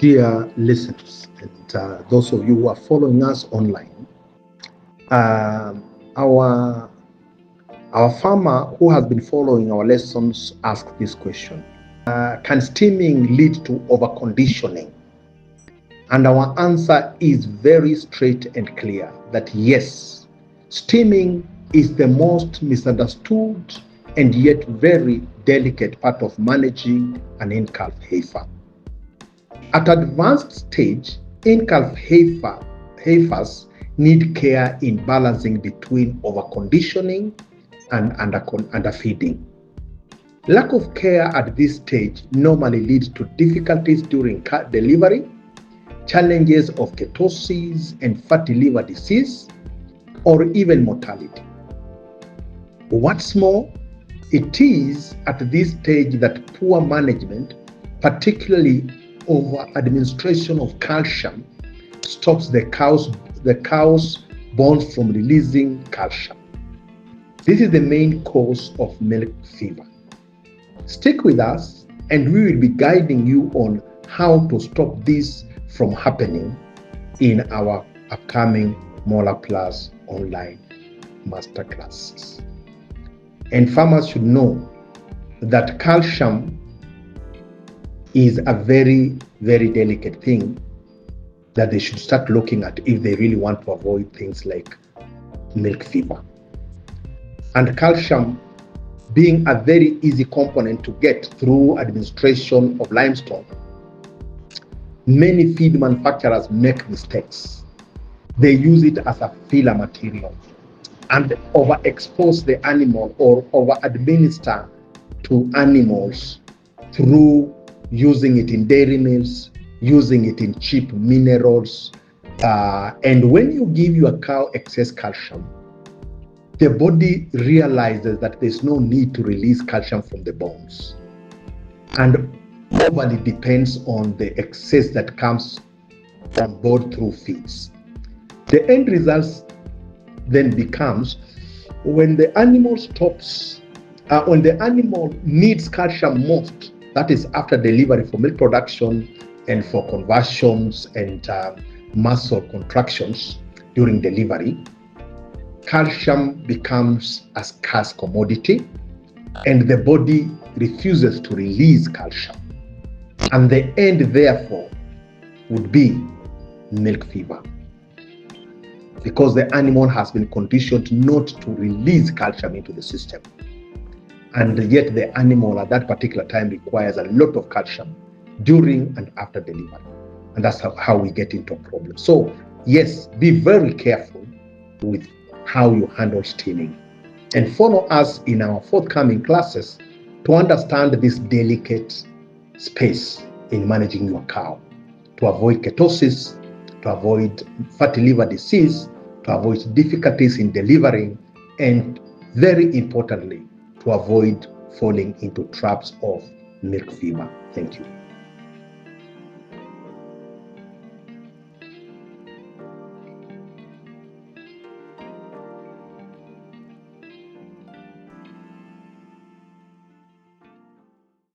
Dear listeners, and those of you who are following us online, our farmer who has been following our lessons asked this question: can steaming lead to overconditioning? And our answer is very straight and clear that yes, steaming is the most misunderstood and yet very delicate part of managing an incalf heifer. At advanced stage, incalf heifers need care in balancing between overconditioning and underfeeding. Lack of care at this stage normally leads to difficulties during delivery, challenges of ketosis and fatty liver disease, or even mortality. What's more, it is at this stage that poor management, particularly over administration of calcium, stops the cow's bones from releasing calcium. This is the main cause of milk fever. Stick with us and we will be guiding you on how to stop this from happening in our upcoming MolaPlus Online Masterclasses. And farmers should know that calcium is a very, very delicate thing that they should start looking at if they really want to avoid things like milk fever. And calcium being a very easy component to get through administration of limestone, many feed manufacturers make mistakes. They use it as a filler material and overexpose the animal or over-administer to animals through using it in dairy mills, using it in cheap minerals. And when you give your cow excess calcium, the body realizes that there's no need to release calcium from the bones and overly depends on the excess that comes on board through feeds. The end result then becomes when the animal needs calcium most, that is after delivery for milk production and for conversions and muscle contractions during delivery, calcium becomes a scarce commodity and the body refuses to release calcium. And the end, therefore, would be milk fever, because the animal has been conditioned not to release calcium into the system. And yet the animal at that particular time requires a lot of calcium during and after delivery. And that's how we get into a problem. So yes, be very careful with how you handle steaming. And follow us in our forthcoming classes to understand this delicate space in managing your cow, to avoid ketosis, to avoid fatty liver disease, to avoid difficulties in delivering, and very importantly, to avoid falling into traps of milk fever. Thank you.